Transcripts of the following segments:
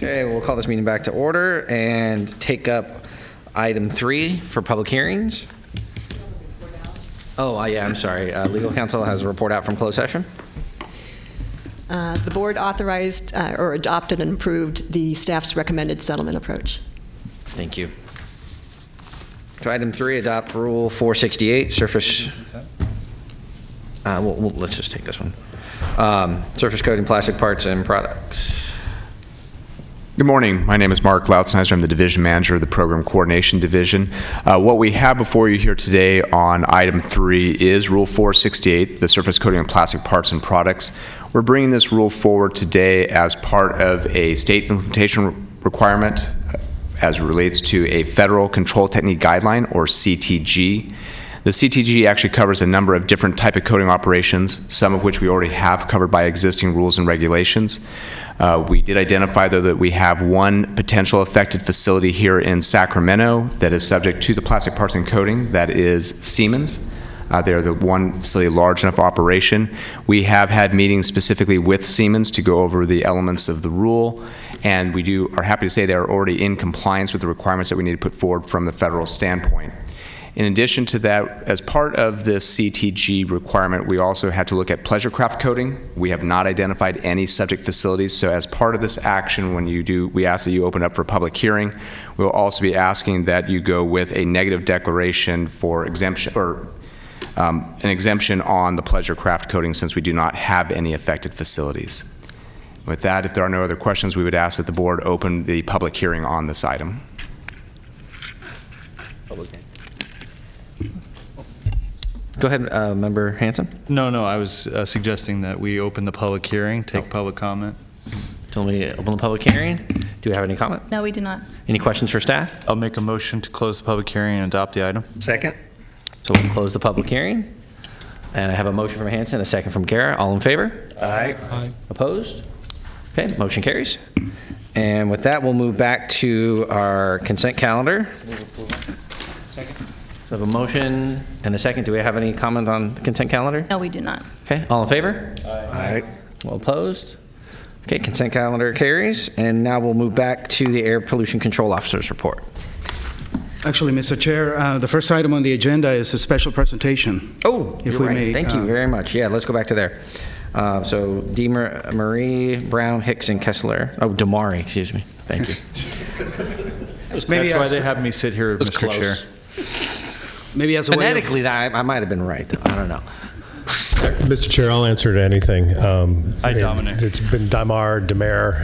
Okay, we'll call this meeting back to order and take up item 3 for public hearings. Oh, yeah, I'm sorry. Legal counsel has a report out from closed session. The board authorized or adopted and approved the staff's recommended settlement approach. Thank you. So item 3, adopt Rule 468, surface. Let's just take this one. Surface coating plastic parts and products. Good morning. My name is Mark Lautsenizer. I'm the Division Manager of the Program Coordination Division. What we have before you here today on item 3 is Rule 468, the surface coating of plastic parts and products. We're bringing this rule forward today as part of a state implementation requirement as it relates to a Federal Control Technique Guideline, or CTG. The CTG actually covers a number of different type of coating operations, some of which we already have covered by existing rules and regulations. We did identify, though, that we have one potential affected facility here in Sacramento that is subject to the plastic parts and coating. That is Siemens. They're the one facility large enough operation. We have had meetings specifically with Siemens to go over the elements of the rule, and we are happy to say they are already in compliance with the requirements that we need to put forward from the federal standpoint. In addition to that, as part of this CTG requirement, we also had to look at pleasure craft coating. We have not identified any subject facilities, so as part of this action, when you do, we ask that you open up for public hearing. We'll also be asking that you go with a negative declaration for exemption, or an exemption on the pleasure craft coating, since we do not have any affected facilities. With that, if there are no other questions, we would ask that the board open the public hearing on this item. Go ahead, Member Hanson. No, I was suggesting that we open the public hearing, take public comment. So let me open the public hearing. Do we have any comment? No, we do not. Any questions for staff? I'll make a motion to close the public hearing and adopt the item. Second. So we'll close the public hearing. And I have a motion from Hanson, a second from Guerra. All in favor? Aye. Opposed? Okay, motion carries. And with that, we'll move back to our consent calendar. Second. So I have a motion and a second. Do we have any comment on the consent calendar? No, we do not. Okay, all in favor? Aye. All opposed? Okay, consent calendar carries. And now we'll move back to the Air Pollution Control Officer's report. Actually, Mr. Chair, the first item on the agenda is a special presentation. Oh, if you're we right. may. Thank you very much. Yeah, let's go back to there. So Marie, Brown, Hicks, and Kessler. Oh, Damari, excuse me. Thank you. Maybe That's why they have me sit here, Mr. Chair. Maybe as a way of, Phonetically, I might have been right, though. I don't know. Mr. Chair, I'll answer to anything. Hi, Dominic. It's been Damar.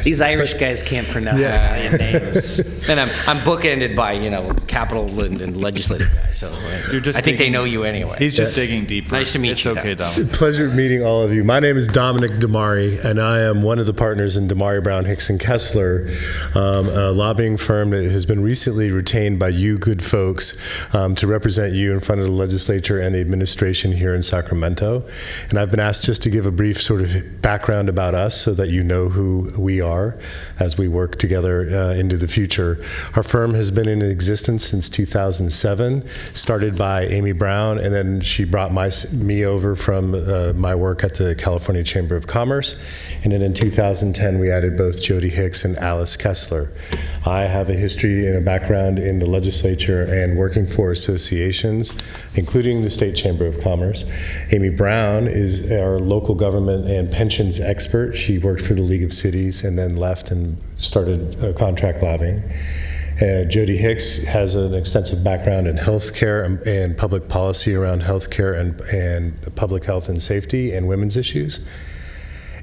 These Irish guys can't pronounce Italian names. And I'm bookended by, capital and legislative guys. So I think they know you anyway. He's just digging deeper. Nice to meet it's you. It's okay, Dominic. Pleasure meeting all of you. My name is Dominic Damari, and I am one of the partners in Damari, Brown, Hicks, and Kessler, a lobbying firm that has been recently retained by you good folks to represent you in front of the legislature and the administration here in Sacramento. And I've been asked just to give a brief sort of background about us so that you know who we are as we work together into the future. Our firm has been in existence since 2007, started by Amy Brown, and then she brought me over from my work at the California Chamber of Commerce. And then in 2010, we added both Jody Hicks and Alice Kessler. I have a history and a background in the legislature and working for associations, including the State Chamber of Commerce. Amy Brown is our local government and pensions expert. She worked for the League of Cities and then left and started contract lobbying. Jody Hicks has an extensive background in healthcare and public policy around healthcare and public health and safety and women's issues.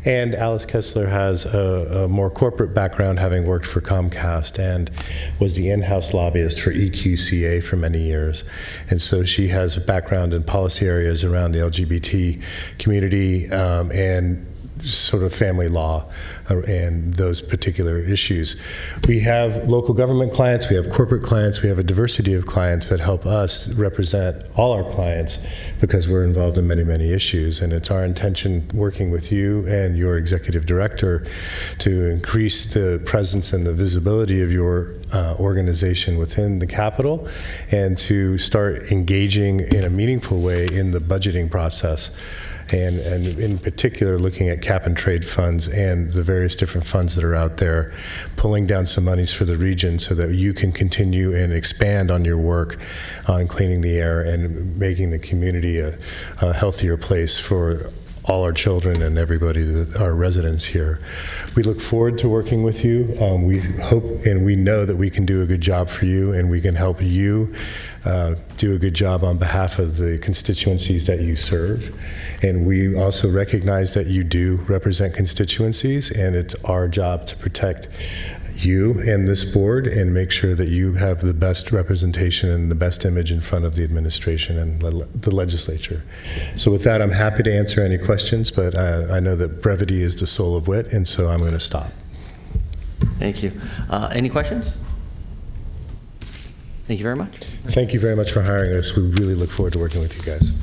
And Alice Kessler has a more corporate background, having worked for Comcast and was the in-house lobbyist for EQCA for many years. And so she has a background in policy areas around the LGBT community and sort of family law and those particular issues. We have local government clients, we have corporate clients, we have a diversity of clients that help us represent all our clients because we're involved in many, many issues. And it's our intention, working with you and your executive director, to increase the presence and the visibility of your organization within the Capitol and to start engaging in a meaningful way in the budgeting process. and in particular looking at cap and trade funds and the various different funds that are out there, pulling down some monies for the region so that you can continue and expand on your work on cleaning the air and making the community a healthier place for all our children and everybody, our residents here. We look forward to working with you. We hope and we know that we can do a good job for you, and we can help you do a good job on behalf of the constituencies that you serve. And we also recognize that you do represent constituencies, and it's our job to protect you and this board and make sure that you have the best representation and the best image in front of the administration and the legislature. So with that, I'm happy to answer any questions, but I know that brevity is the soul of wit, and so I'm going to stop. Thank you. Any questions? Thank you very much. Thank you very much for hiring us. We really look forward to working with you guys.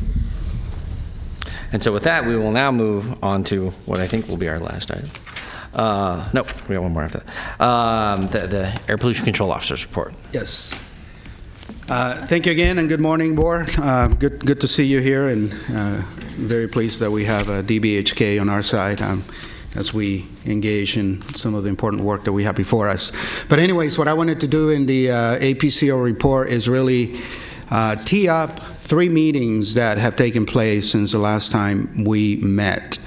And so with that, we will now move on to what I think will be our last item. No, we got one more after that. The Air Pollution Control Officer's report. Yes. Thank you again, and good morning, board. Good to see you here, and very pleased that we have DBHK on our side as we engage in some of the important work that we have before us. But anyways, what I wanted to do in the APCO report is really tee up 3 meetings that have taken place since the last time we met.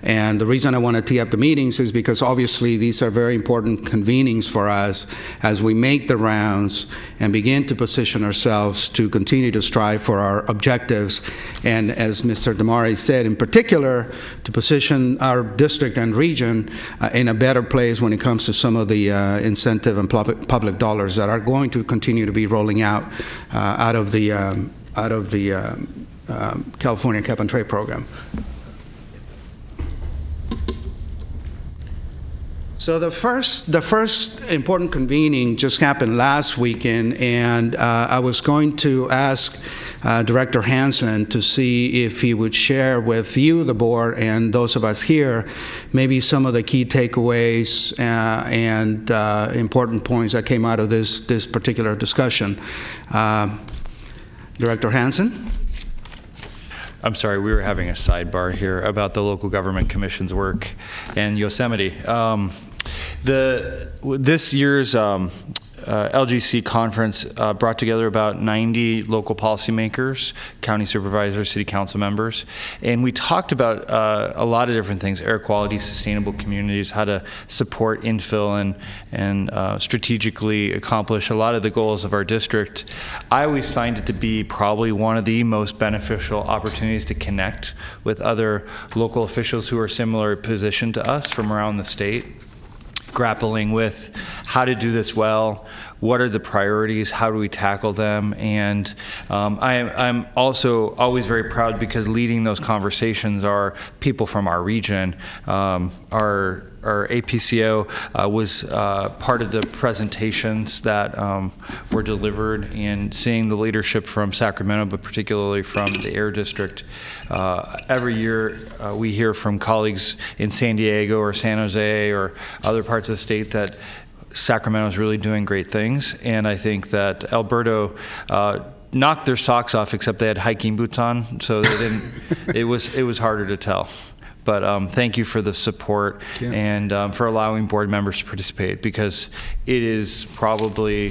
And the reason I want to tee up the meetings is because obviously these are very important convenings for us as we make the rounds and begin to position ourselves to continue to strive for our objectives. And as Mr. Damari said, in particular, to position our district and region in a better place when it comes to some of the incentive and public dollars that are going to continue to be rolling out of the California Cap and Trade Program. So the first important convening just happened last weekend, and I was going to ask Director Hansen to see if he would share with you, the board, and those of us here, maybe some of the key takeaways and important points that came out of this particular discussion. Director Hansen? I'm sorry, we were having a sidebar here about the local government commission's work in Yosemite. This year's LGC conference brought together about 90 local policymakers, county supervisors, city council members, and we talked about a lot of different things: air quality, sustainable communities, how to support infill and strategically accomplish a lot of the goals of our district. I always find it to be probably one of the most beneficial opportunities to connect with other local officials who are similar positioned to us from around the state, grappling with how to do this well, what are the priorities, how do we tackle them, and I'm also always very proud because leading those conversations are people from our region. Our APCO was part of the presentations that were delivered, and seeing the leadership from Sacramento, but particularly from the Air District. Every year we hear from colleagues in San Diego or San Jose or other parts of the state that Sacramento is really doing great things, and I think that Alberto knocked their socks off, except they had hiking boots on, so they didn't. It was harder to tell. But thank you for the support and for allowing board members to participate, because it is probably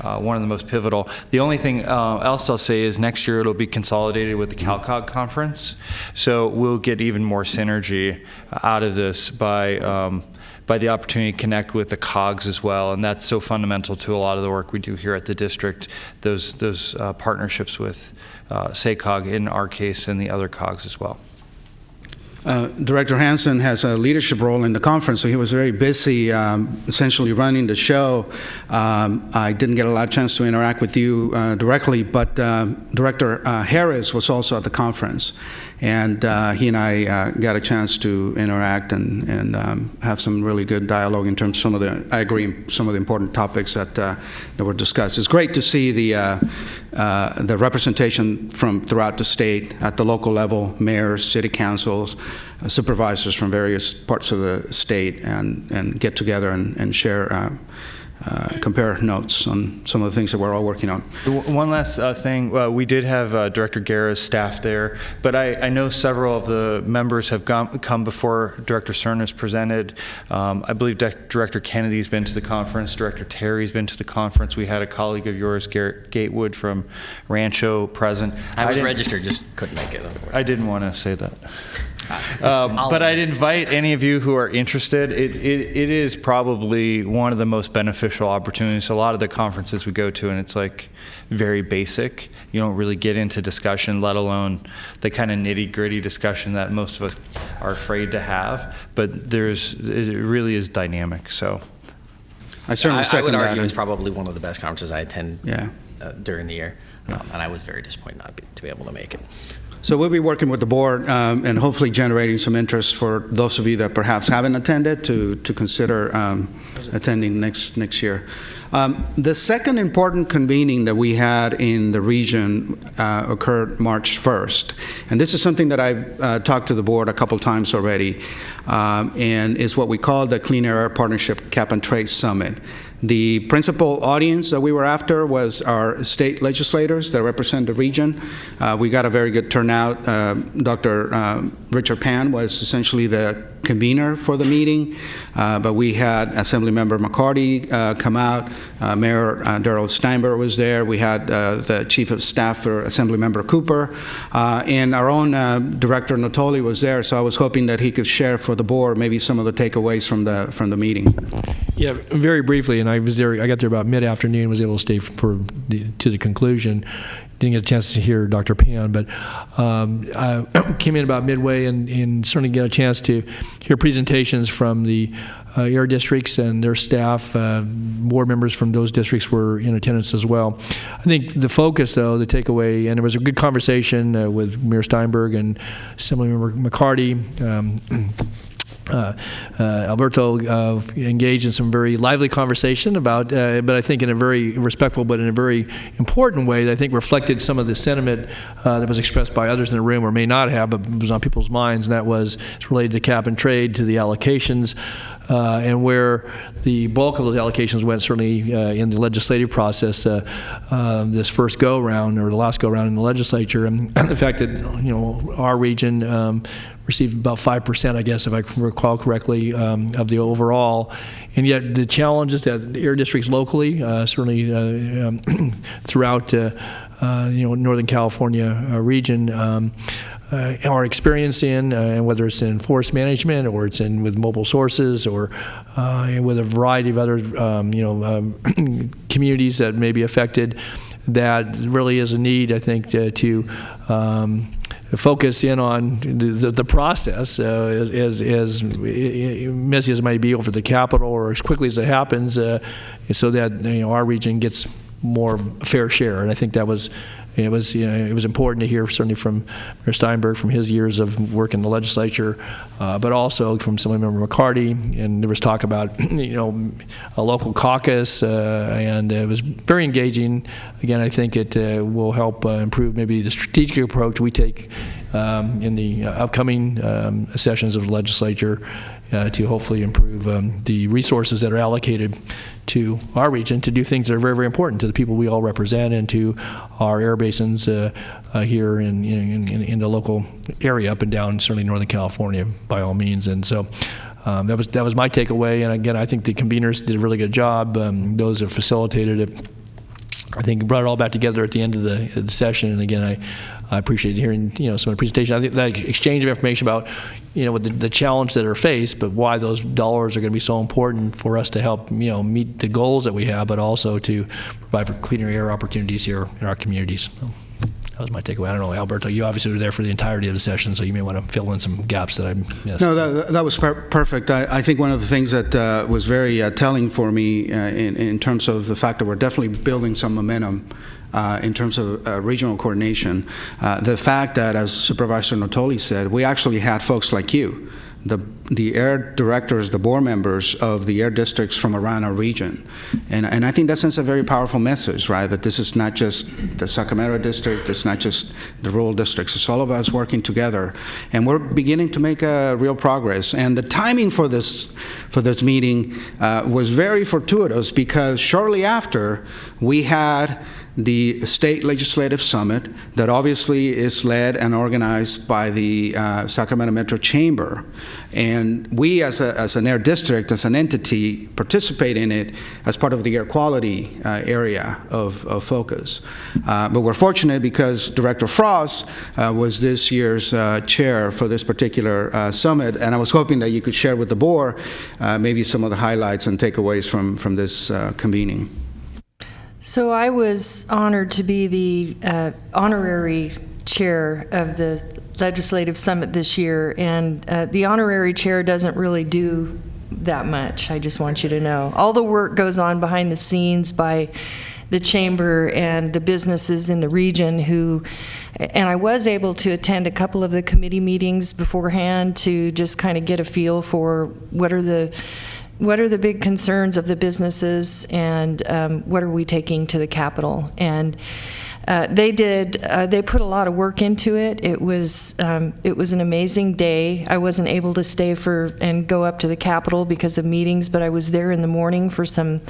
one of the most pivotal. The only thing else I'll say is next year it'll be consolidated with the CalCog conference, so we'll get even more synergy out of this by the opportunity to connect with the COGs as well, and that's so fundamental to a lot of the work we do here at the district, those partnerships with SACOG in our case and the other COGs as well. Director Hansen has a leadership role in the conference, so he was very busy essentially running the show. I didn't get a lot of chance to interact with you directly, but Director Harris was also at the conference, and he and I got a chance to interact and have some really good dialogue in terms of I agree, some of the important topics that were discussed. It's great to see the representation from throughout the state at the local level, mayors, city councils, supervisors from various parts of the state, and get together and share compare notes on some of the things that we're all working on. One last thing, we did have Director Guerra's staff there, but I know several of the members have come before Director Cerna has presented. I believe Director Kennedy's been to the conference, Director Terry's been to the conference. We had a colleague of yours, Garrett Gatewood from Rancho, present. I was registered, just couldn't make it. I didn't want to say that. But I'd invite any of you who are interested. It is probably one of the most beneficial opportunities. A lot of the conferences we go to, and it's like very basic. You don't really get into discussion, let alone the kind of nitty-gritty discussion that most of us are afraid to have. But it really is dynamic. So I certainly second that. I would argue it's probably one of the best conferences I attend during the year, and I was very disappointed not to be able to make it. So we'll be working with the board and hopefully generating some interest for those of you that perhaps haven't attended to consider attending next year. The second important convening that we had in the region occurred March 1st. And this is something that I've talked to the board a couple times already, and is what we call the Clean Air Partnership Cap and Trade Summit. The principal audience that we were after was our state legislators that represent the region. We got a very good turnout. Dr. Richard Pan was essentially the convener for the meeting, but we had Assemblymember McCarty come out. Mayor Darrell Steinberg was there. We had the Chief of Staff for Assemblymember Cooper, and our own Director Natoli was there. So I was hoping that he could share for the board maybe some of the takeaways from the meeting. Yeah, very briefly, and I was there. I got there about mid-afternoon. Was able to stay to the conclusion. Didn't get a chance to hear Dr. Pan, but I came in about midway and certainly get a chance to hear presentations from the air districts and their staff. Board members from those districts were in attendance as well. I think the focus, though, the takeaway, and there was a good conversation with Mayor Steinberg and Assemblymember McCarty. Alberto engaged in some very lively conversation about, but I think in a very respectful but in a very important way that I think reflected some of the sentiment that was expressed by others in the room or may not have, but was on people's minds, and that was it's related to cap and trade, to the allocations, and where the bulk of those allocations went certainly in the legislative process this first go-round or the last go-round in the legislature, and the fact that our region received about 5%, I guess, if I recall correctly, of the overall. And yet the challenges that air districts locally, certainly throughout Northern California region, are experiencing, and whether it's in forest management or it's with mobile sources or with a variety of other communities that may be affected, that really is a need, I think, to focus in on the process, as messy as it might be over the Capitol or as quickly as it happens, so that our region gets more fair share. And I think that was. It was important to hear certainly from Mayor Steinberg from his years of work in the legislature, but also from Assemblymember McCarty. And there was talk about a local caucus, and it was very engaging. Again, I think it will help improve maybe the strategic approach we take in the upcoming sessions of the legislature to hopefully improve the resources that are allocated to our region to do things that are very, very important to the people we all represent and to our air basins here in the local area up and down, certainly Northern California, by all means. And so that was my takeaway. And again, I think the conveners did a really good job. Those that facilitated it, I think, brought it all back together at the end of the session. And again, I appreciate hearing some of the presentation. I think that exchange of information about with the challenge that are faced, but why those dollars are going to be so important for us to help meet the goals that we have, but also to provide for cleaner air opportunities here in our communities. So that was my takeaway. I don't know, Alberto, you obviously were there for the entirety of the session, so you may want to fill in some gaps that I missed. No, that was perfect. I think one of the things that was very telling for me in terms of the fact that we're definitely building some momentum in terms of regional coordination, the fact that, as Supervisor Natoli said, we actually had folks like you the air directors, the board members of the air districts from around our region. And I think that sends a very powerful message, right? That this is not just the Sacramento district, it's not just the rural districts, it's all of us working together. And we're beginning to make real progress. And the timing for this meeting was very fortuitous, because shortly after we had the state legislative summit that obviously is led and organized by the Sacramento Metro Chamber. And we as an air district, as an entity, participate in it as part of the air quality area of focus. But we're fortunate because Director Frost was this year's chair for this particular summit, and I was hoping that you could share with the board maybe some of the highlights and takeaways from this convening. So I was honored to be the honorary chair of the Legislative Summit this year, and the honorary chair doesn't really do that much, I just want you to know. All the work goes on behind the scenes by the chamber and the businesses in the region and I was able to attend a couple of the committee meetings beforehand to just kind of get a feel for what are the big concerns of the businesses, and what are we taking to the Capitol? And they put a lot of work into it. It was an amazing day. I wasn't able to stay and go up to the Capitol because of meetings, but I was there in the morning for some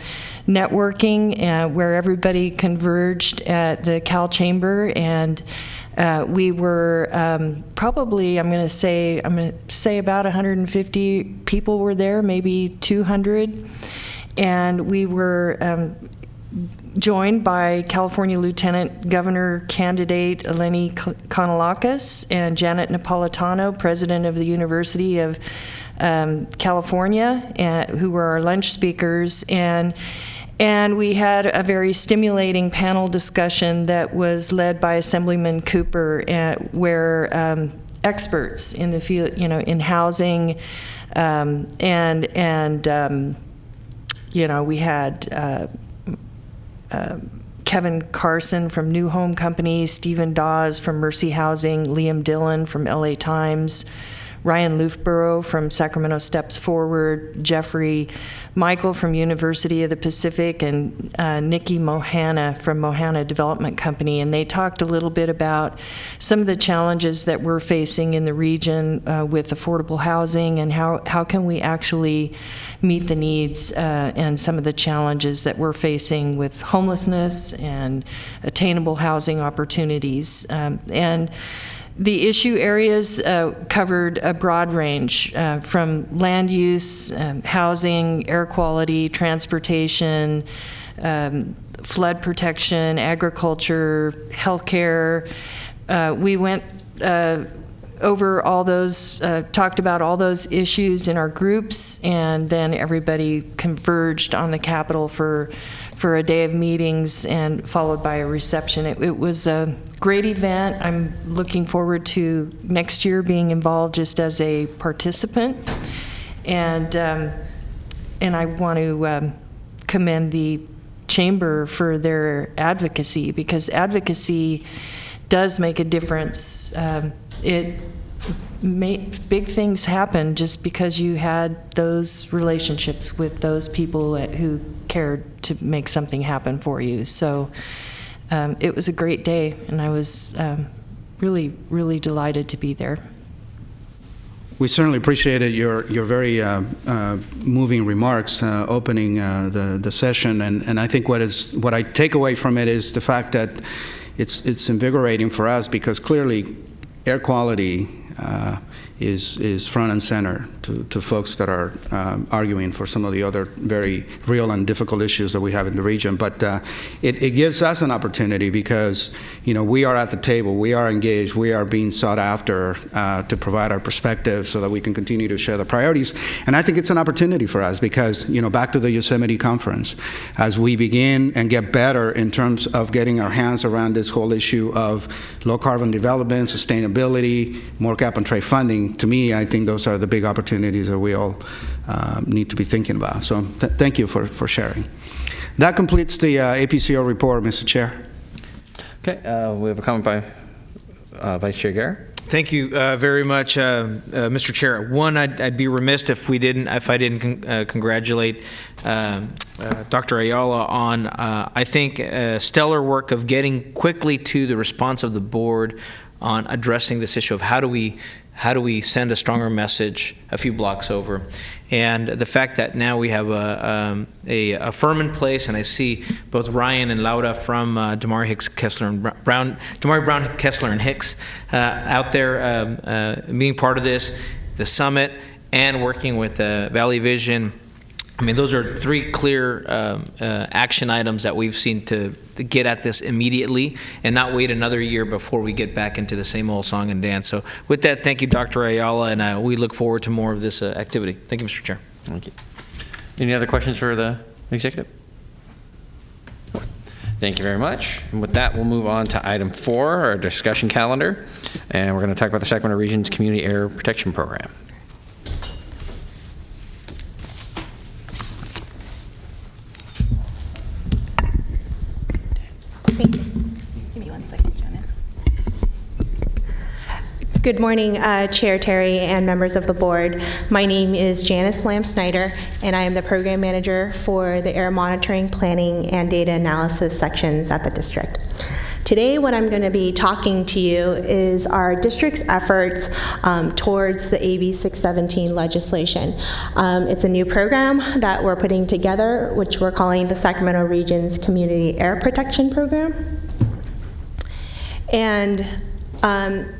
networking where everybody converged at the Cal Chamber, and we were probably, I'm going to say about 150 people were there, maybe 200, and we were joined by California Lieutenant Governor candidate Eleni Kounalakis and Janet Napolitano, president of the University of California, who were our lunch speakers, and we had a very stimulating panel discussion that was led by Assemblyman Cooper, where experts in the field, in housing, we had Kevin Carson from New Home Company, Stephen Dawes from Mercy Housing, Liam Dillon from LA Times, Ryan Loofborough from Sacramento Steps Forward, Jeffrey Michael from University of the Pacific, and Nikki Mohana from Mohana Development Company. And they talked a little bit about some of the challenges that we're facing in the region with affordable housing, and how can we actually meet the needs and some of the challenges that we're facing with homelessness and attainable housing opportunities. And the issue areas covered a broad range from land use, housing, air quality, transportation, flood protection, agriculture, healthcare. We went over all those, talked about all those issues in our groups, and then everybody converged on the Capitol for a day of meetings and followed by a reception. It was a great event. I'm looking forward to next year being involved just as a participant, and I want to commend the Chamber for their advocacy, because advocacy does make a difference. Big things happen just because you had those relationships with those people who cared to make something happen for you. So it was a great day, and I was really, really delighted to be there. We certainly appreciated your very moving remarks opening the session, and I think what I take away from it is the fact that it's invigorating for us, because clearly air quality is front and center to folks that are arguing for some of the other very real and difficult issues that we have in the region. But it gives us an opportunity, because we are at the table, we are engaged, we are being sought after to provide our perspective so that we can continue to share the priorities. And I think it's an opportunity for us, because back to the Yosemite conference, as we begin and get better in terms of getting our hands around this whole issue of low carbon development, sustainability, more cap and trade funding, to me, I think those are the big opportunities that we all need to be thinking about. So thank you for sharing. That completes the APCO report, Mr. Chair. Okay, we have a comment by Vice Chair Guerra. Thank you very much, Mr. Chair. One, I'd be remiss if I didn't congratulate Dr. Ayala on, I think, stellar work of getting quickly to the response of the board on addressing this issue of how do we send a stronger message a few blocks over. And the fact that now we have a firm in place, and I see both Ryan and Laura from Damari Brown Kessler and Hicks out there being part of this, the summit, and working with Valley Vision. I mean, those are three clear action items that we've seen to get at this immediately and not wait another year before we get back into the same old song and dance. So with that, thank you, Dr. Ayala, and we look forward to more of this activity. Thank you, Mr. Chair. Thank you. Any other questions for the executive? Thank you very much. And with that, we'll move on to item 4, our discussion calendar. And we're going to talk about the Sacramento Region's Community Air Protection Program. Thank you. Give me 1 second, Janice. Good morning, Chair Terry and members of the board. My name is Janice Lamb-Snyder, and I am the program manager for the air monitoring, planning, and data analysis sections at the district. Today, what I'm going to be talking to you is our district's efforts towards the AB 617 legislation. It's a new program that we're putting together, which we're calling the Sacramento Region's Community Air Protection Program. And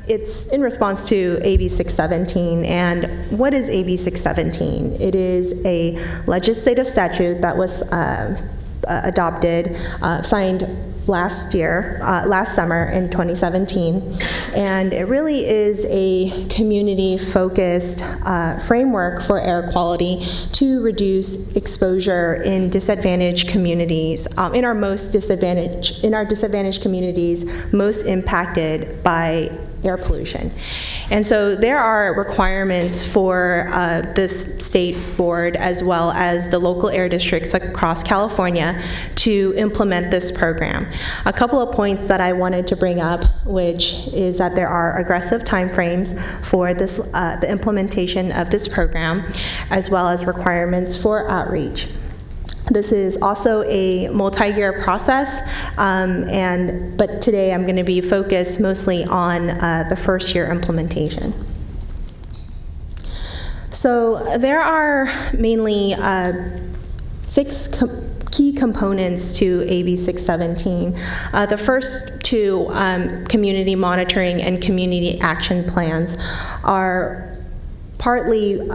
it's in response to AB 617. And what is AB 617? It is a legislative statute that was adopted, signed last summer in 2017, and it really is a community-focused framework for air quality to reduce exposure in disadvantaged communities, in our disadvantaged communities most impacted by air pollution. And so there are requirements for this state board as well as the local air districts across California to implement this program. A couple of points that I wanted to bring up, which is that there are aggressive timeframes for this, the implementation of this program, as well as requirements for outreach. This is also a multi-year process, but today I'm going to be focused mostly on the first year implementation. So there are mainly 6 key components to AB 617. The first 2, community monitoring and community action plans, are partly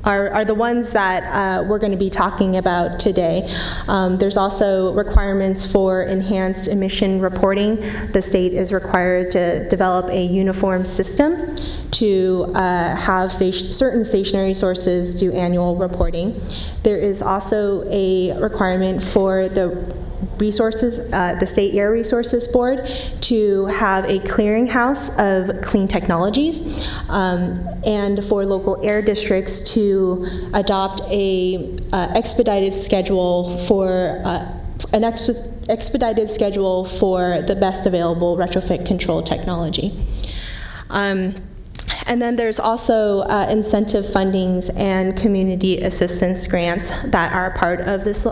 are the ones that we're going to be talking about today. There's also requirements for enhanced emission reporting. The state is required to develop a uniform system to have certain stationary sources do annual reporting. There is also a requirement for the resources, the State Air Resources Board, to have a clearinghouse of clean technologies, and for local air districts to adopt a expedited schedule for the best available retrofit control technology. And then there's also incentive fundings and community assistance grants that are part of this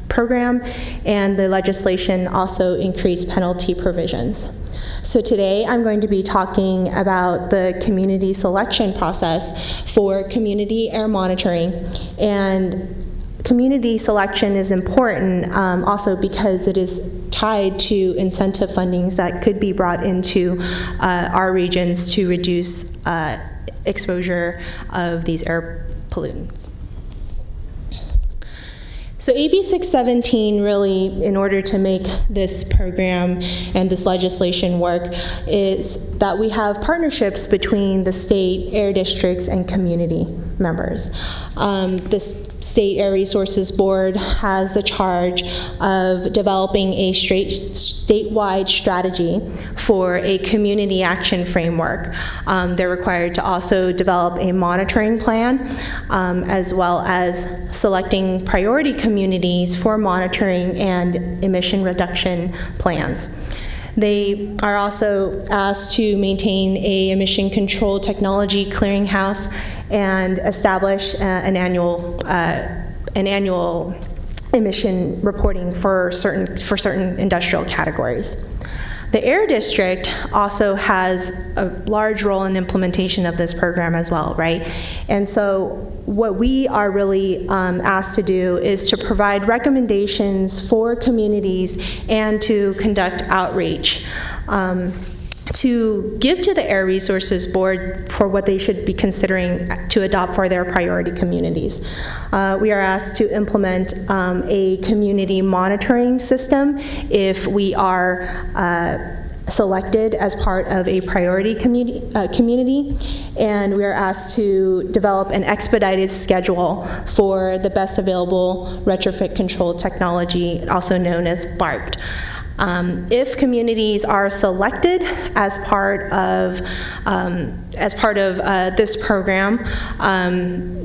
program, and the legislation also increased penalty provisions. So today I'm going to be talking about the community selection process for community air monitoring. And community selection is important also because it is tied to incentive fundings that could be brought into our regions to reduce exposure of these air pollutants. So AB 617 really, in order to make this program and this legislation work, is that we have partnerships between the state air districts and community members. This State Air Resources Board has the charge of developing a statewide strategy for a community action framework. They're required to also develop a monitoring plan, as well as selecting priority communities for monitoring and emission reduction plans. They are also asked to maintain a emission control technology clearinghouse and establish an annual emission reporting for certain industrial categories. The Air District also has a large role in implementation of this program as well, right? And so what we are really asked to do is to provide recommendations for communities and to conduct outreach. To give to the Air Resources Board for what they should be considering to adopt for their priority communities. We are asked to implement a community monitoring system if we are selected as part of a priority community, and we are asked to develop an expedited schedule for the best available retrofit control technology, also known as BART. If communities are selected as part of this program,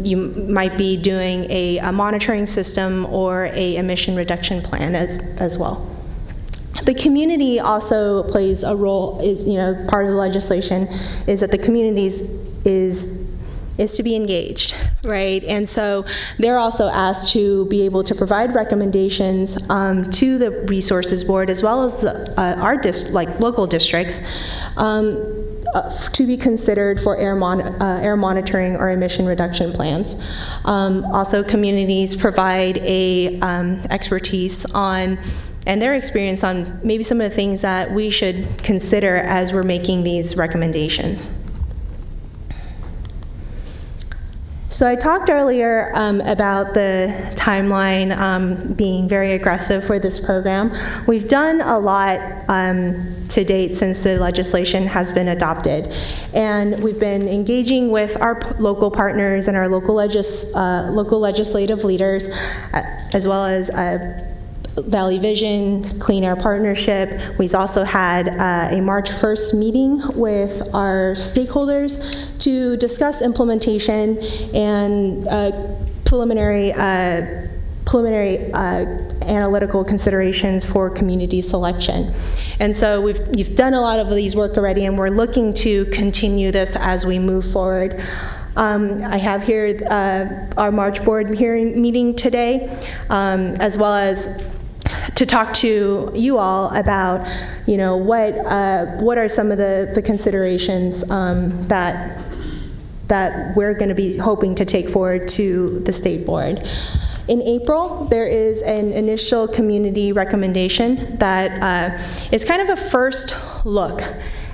you might be doing a monitoring system or a emission reduction plan as well. The community also plays a role. Part of the legislation is that the communities is to be engaged, right? And so they're also asked to be able to provide recommendations to the Resources Board as well as our local districts to be considered for air monitoring or emission reduction plans. Also, communities provide expertise on and their experience on maybe some of the things that we should consider as we're making these recommendations. So I talked earlier about the timeline being very aggressive for this program. We've done a lot to date since the legislation has been adopted. And we've been engaging with our local partners and our local legislative leaders, as well as Valley Vision, Clean Air Partnership. We've also had a March 1st meeting with our stakeholders to discuss implementation and preliminary analytical considerations for community selection. And so you've done a lot of these work already, and we're looking to continue this as we move forward. I have here our March board meeting today, as well as to talk to you all about, what are some of the considerations that we're going to be hoping to take forward to the state board. In April, there is an initial community recommendation that is kind of a first look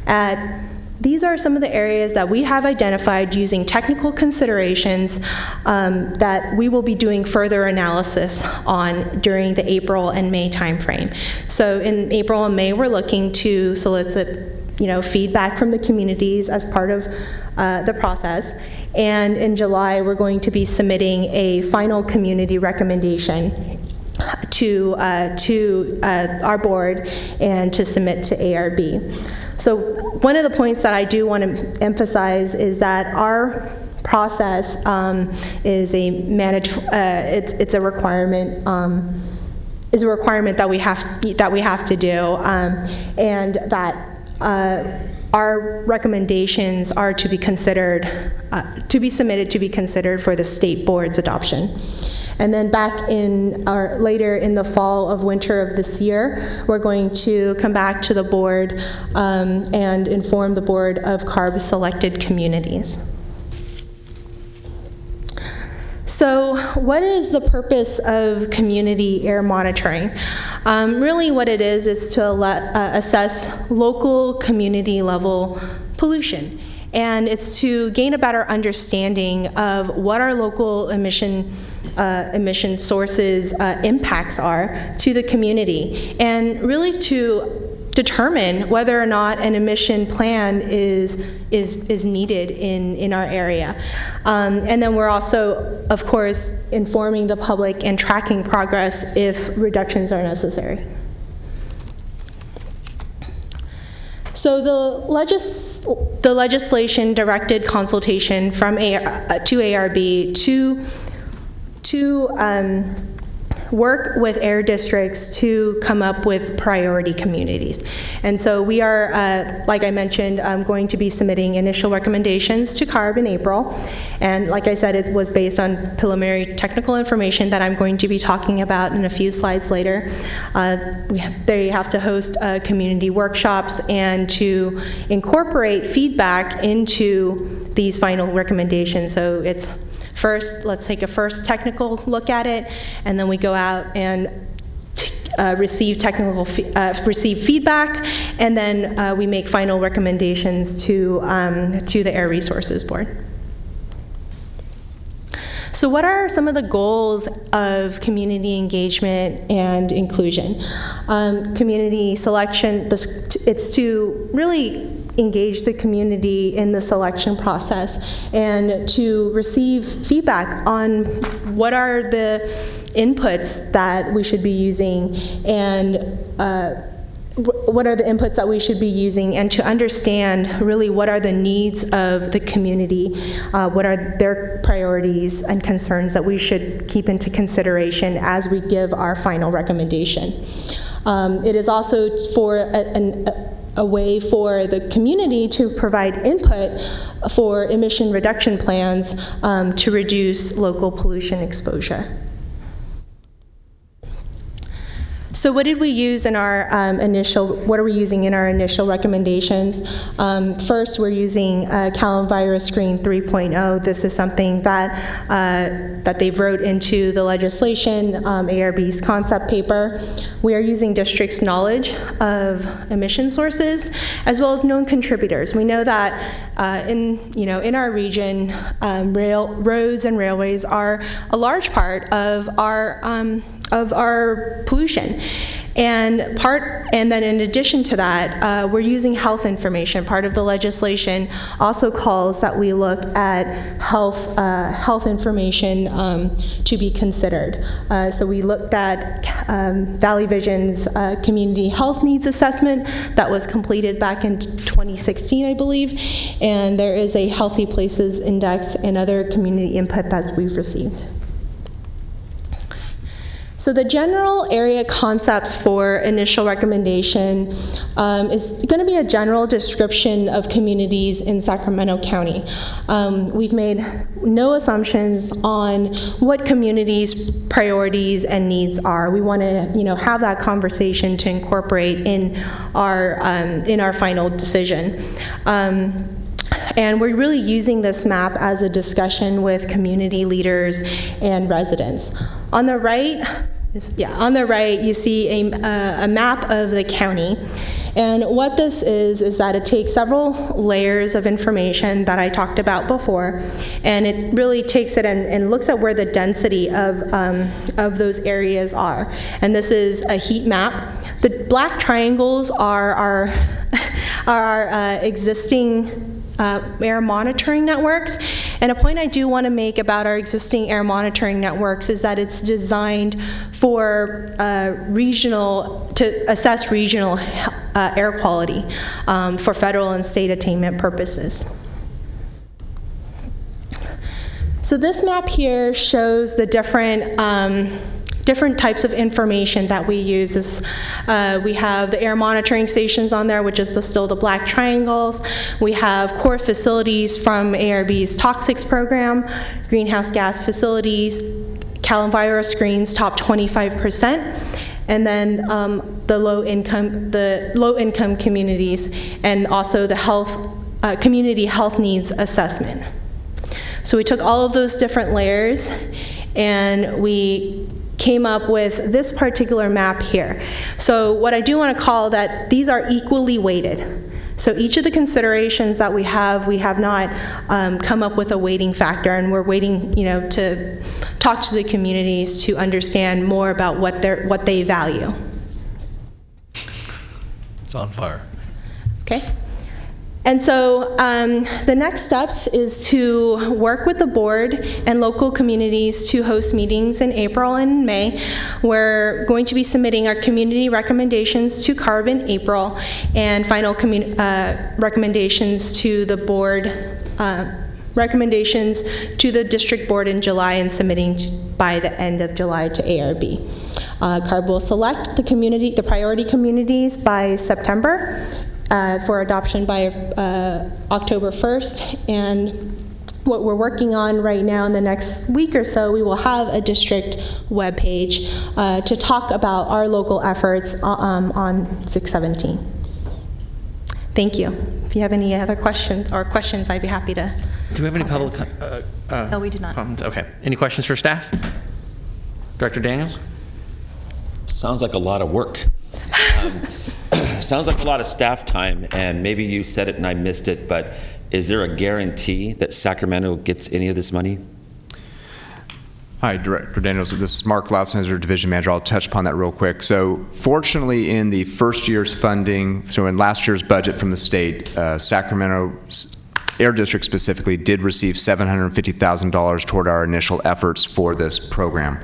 at these are some of the areas that we have identified using technical considerations that we will be doing further analysis on during the April and May timeframe. So in April and May, we're looking to solicit feedback from the communities as part of the process. And in July, we're going to be submitting a final community recommendation to our board and to submit to ARB. So one of the points that I do want to emphasize is that our process is it's a requirement. Is a requirement that we have to do, and that our recommendations are to be considered, to be submitted to be considered for the state board's adoption. And then later in the fall of winter of this year, we're going to come back to the board and inform the board of CARB selected communities. So what is the purpose of community air monitoring? Really what it is to assess local community level pollution. And it's to gain a better understanding of what our local emission sources impacts are to the community, and really to determine whether or not an emission plan is needed in our area. And then we're also, of course, informing the public and tracking progress if reductions are necessary. So the legislation directed consultation from to ARB to work with air districts to come up with priority communities. And so we are, like I mentioned, going to be submitting initial recommendations to CARB in April. And like I said, it was based on preliminary technical information that I'm going to be talking about in a few slides later. They have to host community workshops and to incorporate feedback into these final recommendations. So it's first, let's take a first technical look at it, and then we go out and receive feedback, and then we make final recommendations to the Air Resources Board. So what are some of the goals of community engagement and inclusion? Community selection, it's to really engage the community in the selection process and to receive feedback on what are the inputs that we should be using and what are the inputs that we should be using, and to understand really what are the needs of the community, what are their priorities and concerns that we should keep into consideration as we give our final recommendation. It is also for a way for the community to provide input for emission reduction plans to reduce local pollution exposure. So what did we use in our what are we using in our initial recommendations? First, we're using CalEnviroScreen 3.0. This is something that they wrote into the legislation, ARB's concept paper. We are using districts' knowledge of emission sources as well as known contributors. We know that in our region, roads and railways are a large part of our pollution. And then in addition to that, we're using health information. Part of the legislation also calls that we look at health information to be considered. So we looked at Valley Vision's community health needs assessment that was completed back in 2016, I believe. And there is a Healthy Places Index and other community input that we've received. So the general area concepts for initial recommendation is going to be a general description of communities in Sacramento County. We've made no assumptions on what communities' priorities and needs are. We want to, have that conversation to incorporate in our final decision. And we're really using this map as a discussion with community leaders and residents. On the right, you see a map of the county. And what this is that it takes several layers of information that I talked about before, and it really takes it and looks at where the density of those areas are. And this is a heat map. The black triangles are our existing air monitoring networks. And a point I do want to make about our existing air monitoring networks is that it's designed for to assess regional air quality for federal and state attainment purposes. So this map here shows the different types of information that we use. We have the air monitoring stations on there, which is still the black triangles. We have core facilities from ARB's toxics program, greenhouse gas facilities, CalEnviroScreen's top 25%, and then the low income communities, and also the community health needs assessment. So we took all of those different layers and we came up with this particular map here. So what I do want to call that these are equally weighted. So each of the considerations that we have not come up with a weighting factor, and we're waiting, to talk to the communities to understand more about what they value. It's on fire. Okay. And so the next steps is to work with the board and local communities to host meetings in April and May. We're going to be submitting our community recommendations to CARB in April and final recommendations to the board recommendations to the district board in July and submitting by the end of July to ARB. CARB will select the priority communities by September for adoption by October 1st, and what we're working on right now in the next week or so, we will have a district webpage to talk about our local efforts on 617. Thank you. If you have any other questions, I'd be happy to. Do we have any public time? No, we do not. Okay. Any questions for staff? Director Daniels? Sounds like a lot of work. Sounds like a lot of staff time, and maybe you said it and I missed it, but is there a guarantee that Sacramento gets any of this money? Hi, Director Daniels. This is Mark Lautsneiser, Division Manager. I'll touch upon that real quick. So fortunately, in the first year's funding, so in last year's budget from the state, Sacramento Air District specifically did receive $750,000 toward our initial efforts for this program.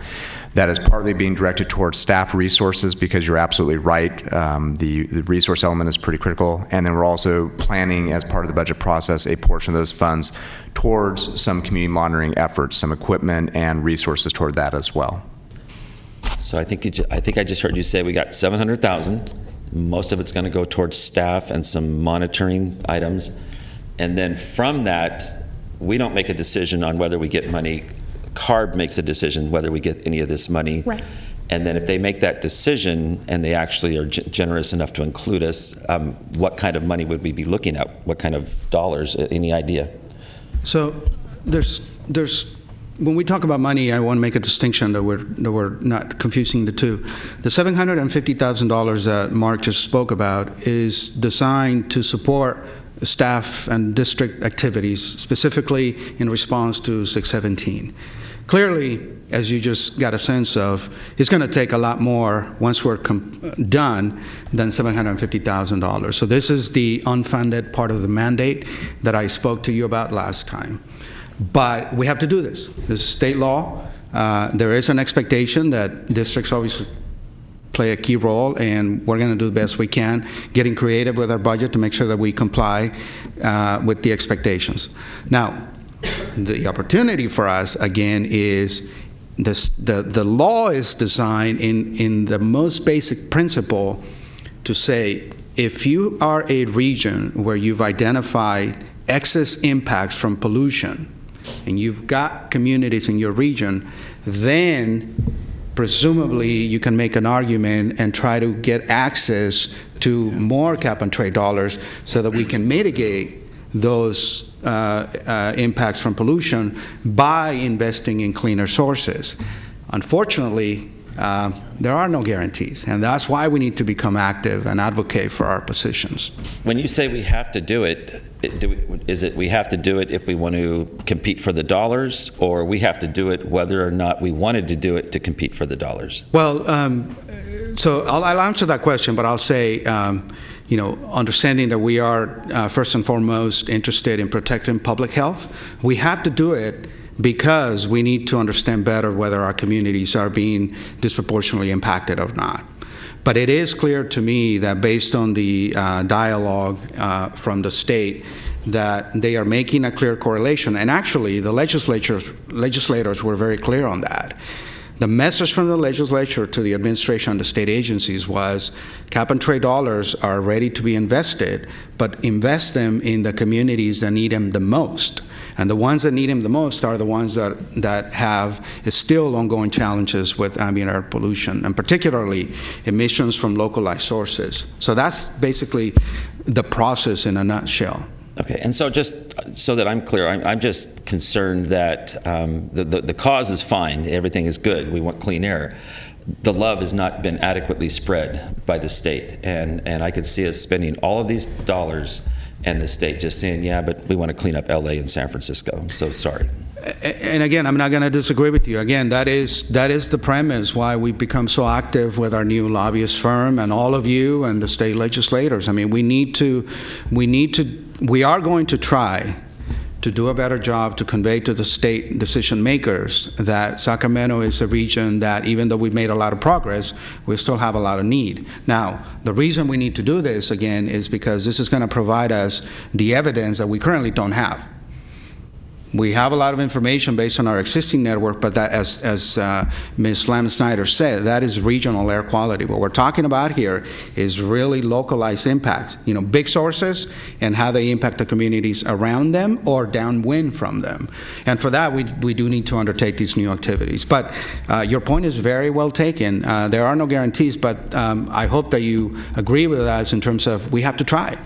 That is partly being directed towards staff resources, because you're absolutely right. The resource element is pretty critical. And then we're also planning, as part of the budget process, a portion of those funds towards some community monitoring efforts, some equipment and resources toward that as well. So I think I just heard you say we got $700,000. Most of it's going to go towards staff and some monitoring items. And then from that, we don't make a decision on whether we get money. CARB makes a decision whether we get any of this money. Right. And then if they make that decision and they actually are generous enough to include us, what kind of money would we be looking at? What kind of dollars? Any idea? So there's when we talk about money, I want to make a distinction that we're not confusing the two. The $750,000 that Mark just spoke about is designed to support staff and district activities, specifically in response to 617. Clearly, as you just got a sense of, it's going to take a lot more once we're done than $750,000. So this is the unfunded part of the mandate that I spoke to you about last time. But we have to do this. This is state law. There is an expectation that districts obviously play a key role, and we're going to do the best we can, getting creative with our budget to make sure that we comply with the expectations. Now, the opportunity for us, again, is this, the law is designed in the most basic principle to say, if you are a region where you've identified excess impacts from pollution, and you've got communities in your region, then presumably you can make an argument and try to get access to more cap and trade dollars so that we can mitigate those impacts from pollution by investing in cleaner sources. Unfortunately, there are no guarantees, and that's why we need to become active and advocate for our positions. When you say we have to do it, is it we have to do it if we want to compete for the dollars, or we have to do it whether or not we wanted to do it to compete for the dollars? Well, so I'll answer that question, but I'll say, understanding that we are first and foremost interested in protecting public health, we have to do it because we need to understand better whether our communities are being disproportionately impacted or not. But it is clear to me that based on the dialogue from the state, that they are making a clear correlation. And actually, the legislators were very clear on that. The message from the legislature to the administration and the state agencies was cap and trade dollars are ready to be invested, but invest them in the communities that need them the most. And the ones that need them the most are the ones that have still ongoing challenges with ambient air pollution, and particularly emissions from localized sources. So that's basically the process in a nutshell. Okay, and so just so that I'm clear, I'm just concerned that the cause is fine, everything is good, we want clean air. The love has not been adequately spread by the state, and I could see us spending all of these dollars and the state just saying, yeah, but we want to clean up LA and San Francisco. I'm so sorry. And again, I'm not going to disagree with you. Again, that is the premise why we've become so active with our new lobbyist firm and all of you and the state legislators. I mean, we are going to try to do a better job to convey to the state decision makers that Sacramento is a region that, even though we've made a lot of progress, we still have a lot of need. Now, the reason we need to do this, again, is because this is going to provide us the evidence that we currently don't have. We have a lot of information based on our existing network, but that, as Ms. Lam-Snyder said, that is regional air quality. What we're talking about here is really localized impacts, big sources and how they impact the communities around them or downwind from them. And for that, we do need to undertake these new activities. But your point is very well taken. There are no guarantees, but I hope that you agree with us in terms of we have to try.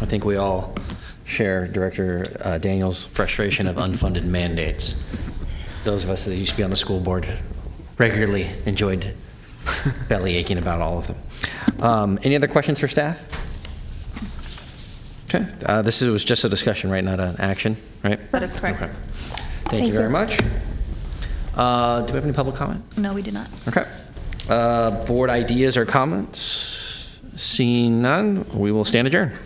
I think we all share Director Daniels' frustration of unfunded mandates. Those of us that used to be on the school board regularly enjoyed belly aching about all of them. Any other questions for staff? Okay. This was just a discussion, right? Not an action, right? That is correct. Okay. Thank you very much. Do we have any public comment? No, we do not. Okay. Board ideas or comments? Seeing none, we will stand adjourned.